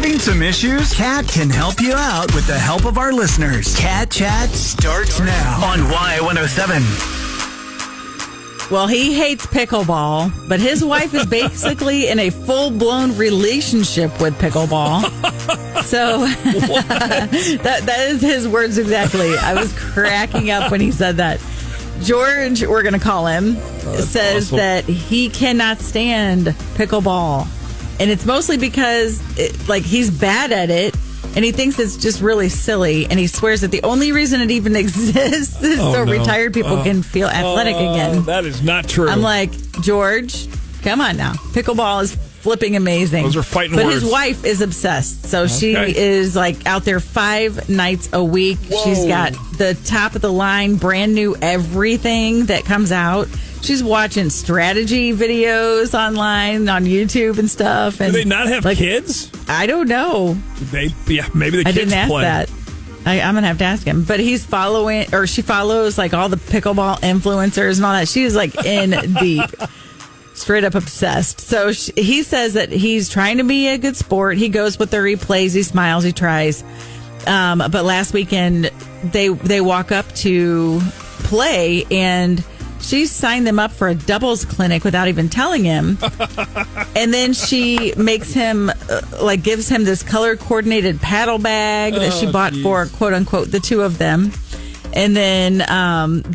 Having some issues? Kat can help you out with the help of our listeners. Cat Chat starts now on Y107. Well, he hates pickleball, but his wife is basically in a full-blown relationship with pickleball. So that is his words exactly. I was cracking up when he said that. George, we're going to call him, says awesome. That he cannot stand pickleball. And it's mostly because he's bad at it. And he thinks it's just really silly. And he swears that the only reason it even exists is retired people can feel athletic again. That is not true. I'm like, George, come on now. Pickleball is flipping amazing. Those are fighting words. But his wife is obsessed. So she is out there 5 nights a week. Whoa. She's got the top of the line, brand new everything that comes out. She's watching strategy videos online on YouTube and stuff. And do they not have kids? I don't know. Maybe the kids I didn't ask play. that. I'm going to have to ask him. But she follows all the pickleball influencers and all that. She's in deep. Straight up obsessed. So he says that he's trying to be a good sport. He goes with her. He plays. He smiles. He tries. But last weekend, they walk up to play, and she signed them up for a doubles clinic without even telling him. And then she makes him, gives him this color-coordinated paddle bag that she bought for, quote-unquote, the two of them. And then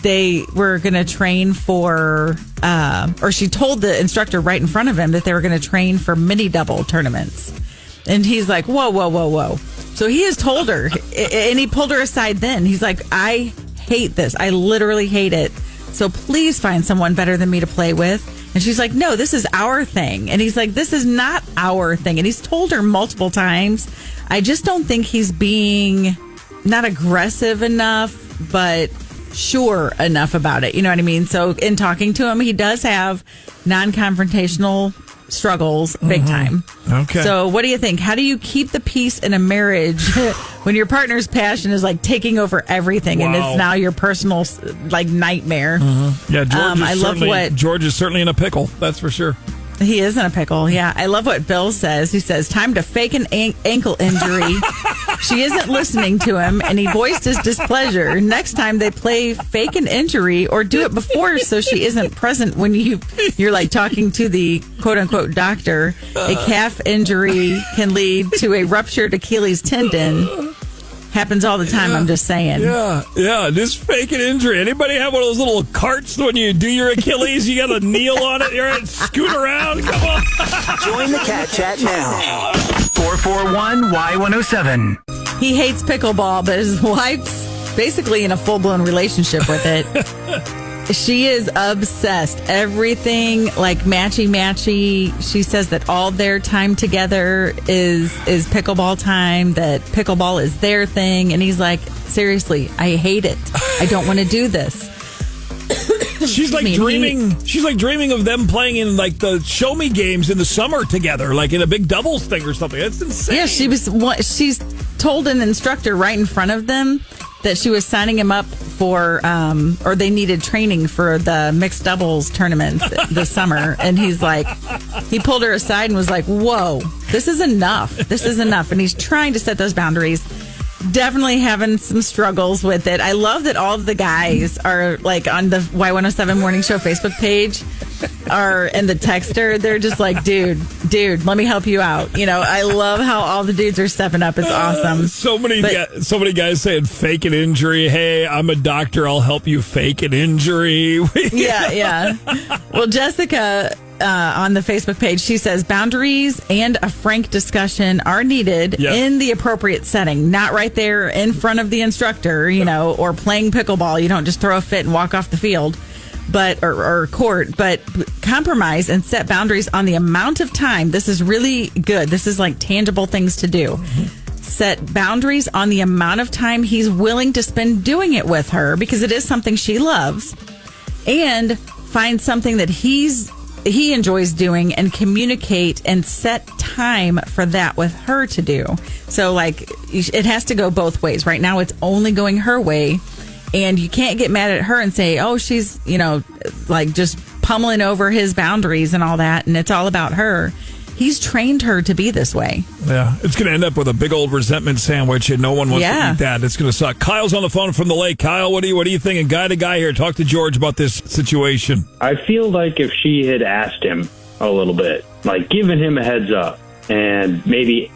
they were going to train for, or she told the instructor right in front of him that they were going to train for mini double tournaments. And he's like, whoa, whoa, whoa, whoa. So he has told her, and he pulled her aside then. He's like, I hate this. I literally hate it. So please find someone better than me to play with. And she's like, no, this is our thing. And he's like, this is not our thing. And he's told her multiple times. I just don't think he's being not aggressive enough, but sure enough about it. You know what I mean? So in talking to him, he does have non-confrontational struggles big time. Okay. So what do you think? How do you keep the peace in a marriage when your partner's passion is taking over everything and it's now your personal nightmare? Yeah, George is certainly in a pickle. That's for sure. He is in a pickle, yeah. I love what Bill says. He says, time to fake an ankle injury. She isn't listening to him, and he voiced his displeasure. Next time they play fake an injury or do it before so she isn't present when you're talking to the quote-unquote doctor. A calf injury can lead to a ruptured Achilles tendon. Happens all the time, I'm just saying. Yeah, just fake an injury. Anybody have one of those little carts when you do your Achilles? You got to kneel on it, you're scoot around. Come on. Join the Cat Chat now. 441-Y107. He hates pickleball, but his wife's basically in a full-blown relationship with it. She is obsessed. Everything matchy-matchy. She says that all their time together is pickleball time, that pickleball is their thing. And he's like, seriously, I hate it. I don't want to do this. She's dreaming of them playing in the show me games in the summer together, in a big doubles thing or something. That's insane. Yeah, she's told an instructor right in front of them that she was signing him up for, or they needed training for the mixed doubles tournaments this summer. And he pulled her aside and was like, whoa, this is enough. This is enough. And he's trying to set those boundaries. Definitely having some struggles with it. I love that all of the guys are on the Y107 Morning Show Facebook page and the texter. They're just dude, let me help you out. I love how all the dudes are stepping up. It's awesome. So many guys saying fake an injury. Hey, I'm a doctor. I'll help you fake an injury. Yeah. Well, Jessica on the Facebook page, she says boundaries and a frank discussion are needed in the appropriate setting, not right there in front of the instructor, or playing pickleball. You don't just throw a fit and walk off the field, or court, but compromise and set boundaries on the amount of time. This is really good. This is tangible things to do. Set boundaries on the amount of time he's willing to spend doing it with her, because it is something she loves, and find something that he enjoys doing and communicate and set time for that with her to do. So it has to go both ways. Right now it's only going her way, and you can't get mad at her and say, oh, she's, just pummeling over his boundaries and all that, and it's all about her. he's trained her to be this way. Yeah, it's going to end up with a big old resentment sandwich, and no one wants to eat that. It's going to suck. Kyle's on the phone from the lake. Kyle, what are you thinking? Guy to guy here. Talk to George about this situation. I feel like if she had asked him a little bit, like given him a heads up, and maybe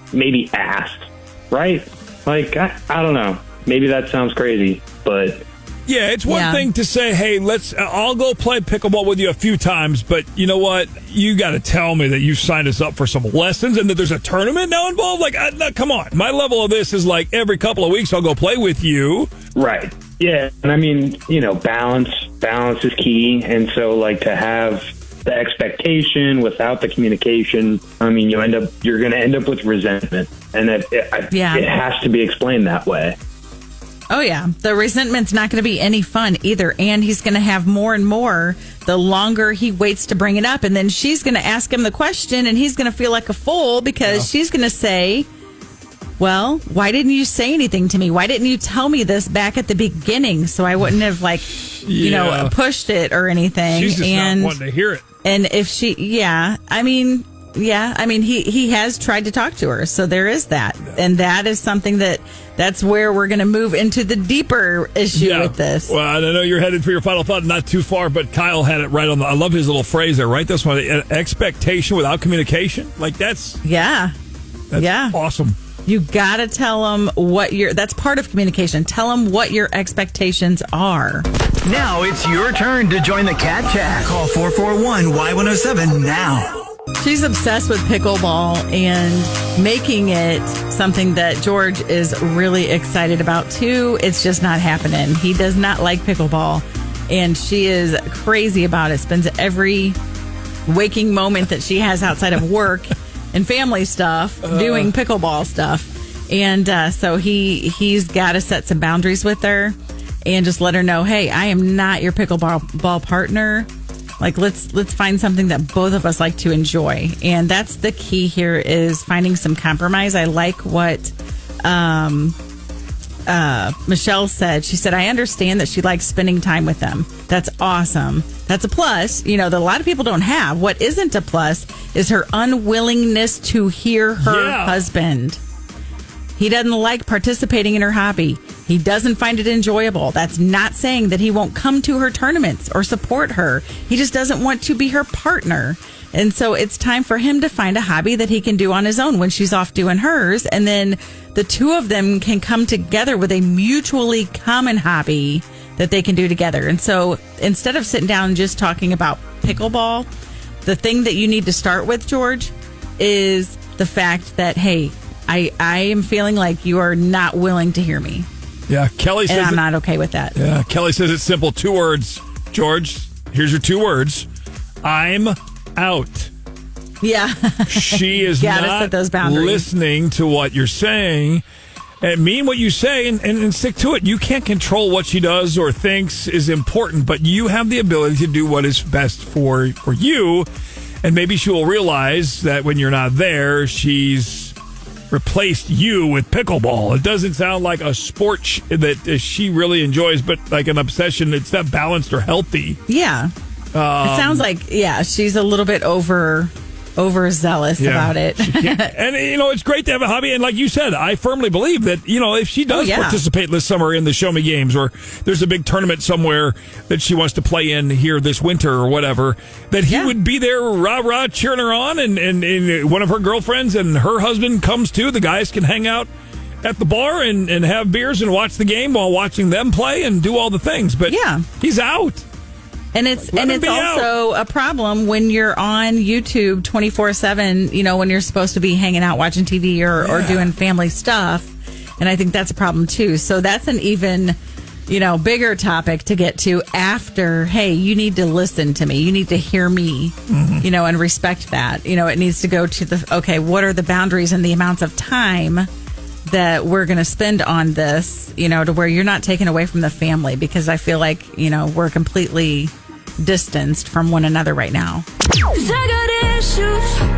asked, right? Like, I don't know. Maybe that sounds crazy, but... Yeah, it's one thing to say, hey, I'll go play pickleball with you a few times, but you know what? You got to tell me that you signed us up for some lessons and that there's a tournament now involved. Like, no, come on. My level of this is like every couple of weeks I'll go play with you. Right. Yeah. And I mean, balance is key. And so like to have the expectation without the communication, I mean, you're going to end up with resentment. And it has to be explained that way. Oh, yeah. The resentment's not going to be any fun either. And he's going to have more and more the longer he waits to bring it up. And then she's going to ask him the question and he's going to feel like a fool because she's going to say, well, why didn't you say anything to me? Why didn't you tell me this back at the beginning so I wouldn't have, pushed it or anything? She's just not wanting to hear it. And if she, he has tried to talk to her. So there is that. Yeah. And that is something that's where we're going to move into the deeper issue with this. Well, I know you're headed for your final thought, not too far, but Kyle had it right on I love his little phrase there, right? This one, expectation without communication. Like that's awesome. You got to tell them that's part of communication. Tell them what your expectations are. Now it's your turn to join the Cat Chat. Call 441-Y107 now. She's obsessed with pickleball and making it something that George is really excited about too. It's just not happening. He does not like pickleball and she is crazy about it. Spends every waking moment that she has outside of work and family stuff doing pickleball stuff. And so he's got to set some boundaries with her and just let her know, hey, I am not your pickleball partner. Like, let's find something that both of us like to enjoy. And that's the key here is finding some compromise. I like what Michelle said. She said, I understand that she likes spending time with them. That's awesome. That's a plus, that a lot of people don't have. What isn't a plus is her unwillingness to hear her husband. He doesn't like participating in her hobby. He doesn't find it enjoyable. That's not saying that he won't come to her tournaments or support her. He just doesn't want to be her partner. And so it's time for him to find a hobby that he can do on his own when she's off doing hers. And then the two of them can come together with a mutually common hobby that they can do together. And so instead of sitting down and just talking about pickleball, the thing that you need to start with, George, is the fact that, hey, I am feeling like you are not willing to hear me. Yeah, Kelly says... And I'm not okay with that. Yeah, Kelly says it's simple. 2 words. George, here's your 2 words. I'm out. Yeah. She is not set those boundaries. Listening to what you're saying. And mean what you say and stick to it. You can't control what she does or thinks is important, but you have the ability to do what is best for you. And maybe she will realize that when you're not there, she's replaced you with pickleball. It doesn't sound like a sport that she really enjoys, but like an obsession. It's not balanced or healthy. Yeah. It sounds like, she's a little bit overzealous about it. And, it's great to have a hobby. And like you said, I firmly believe that, if she does participate this summer in the Show Me Games or there's a big tournament somewhere that she wants to play in here this winter or whatever, that he would be there rah-rah cheering her on and one of her girlfriends and her husband comes too. The guys can hang out at the bar and have beers and watch the game while watching them play and do all the things. But he's out. And it's also a problem when you're on YouTube 24/7, when you're supposed to be hanging out watching TV or doing family stuff. And I think that's a problem too. So that's an even, bigger topic to get to after, hey, you need to listen to me. You need to hear me, and respect that. It needs to go to what are the boundaries and the amounts of time that we're going to spend on this, to where you're not taken away from the family, because I feel like, we're completely distanced from one another right now.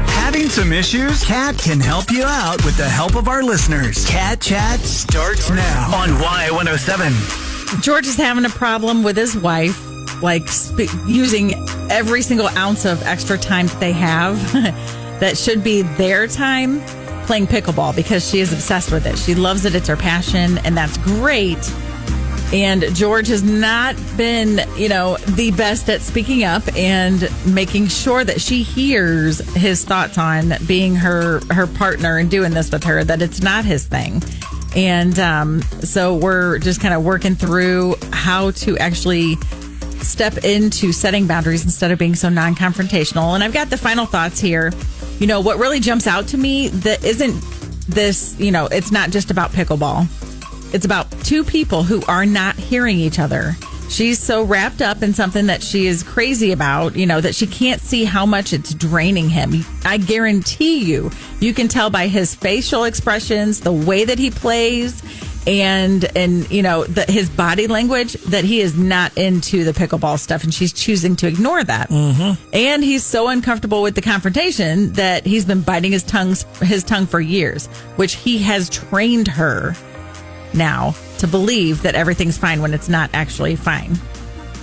Having some issues? Kat can help you out with the help of our listeners. Cat Chat starts now on Y107. George is having a problem with his wife, using every single ounce of extra time that they have that should be their time playing pickleball because she is obsessed with it. She loves it. It's her passion, and that's great. And George has not been, the best at speaking up and making sure that she hears his thoughts on being her partner and doing this with her, that it's not his thing. And so we're just kind of working through how to actually step into setting boundaries instead of being so non-confrontational. And I've got the final thoughts here. What really jumps out to me that isn't this, it's not just about pickleball. It's about two people who are not hearing each other. She's so wrapped up in something that she is crazy about, that she can't see how much it's draining him. I guarantee you can tell by his facial expressions, the way that he plays, and his body language that he is not into the pickleball stuff, and she's choosing to ignore that. Mm-hmm. And he's so uncomfortable with the confrontation that he's been biting his tongue for years, which he has trained her now to believe that everything's fine when it's not actually fine.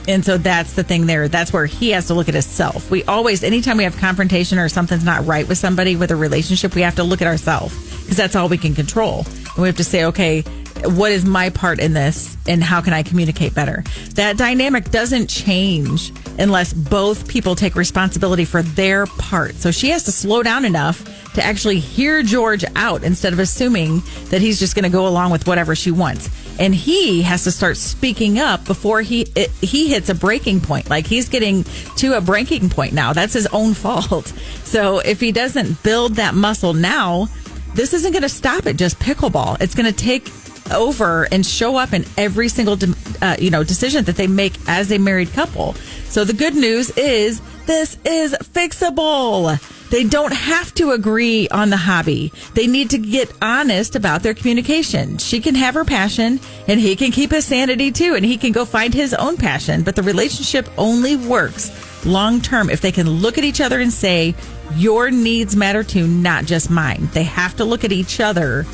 And so that's the thing there. That's where he has to look at himself. We always, anytime we have confrontation or something's not right with somebody, with a relationship, we have to look at ourselves because that's all we can control. And we have to say, okay, what is my part in this and how can I communicate better? That dynamic doesn't change unless both people take responsibility for their part. So she has to slow down enough to actually hear George out instead of assuming that he's just going to go along with whatever she wants. And he has to start speaking up before he hits a breaking point. Like he's getting to a breaking point now. That's his own fault. So if he doesn't build that muscle now, this isn't going to stop at just pickleball. It's going to take over and show up in every single decision that they make as a married couple. So the good news is this is fixable. They don't have to agree on the hobby. They need to get honest about their communication. She can have her passion and he can keep his sanity too, and he can go find his own passion. But the relationship only works long term if they can look at each other and say, your needs matter too, not just mine. They have to look at each other.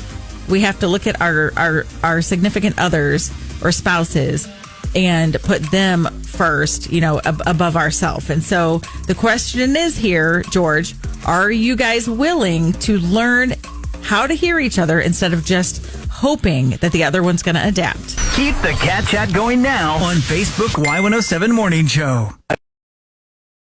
We have to look at our significant others or spouses and put them first, above ourselves. And so the question is here, George, are you guys willing to learn how to hear each other instead of just hoping that the other one's going to adapt? Keep the Cat Chat going now on Facebook Y107 Morning Show.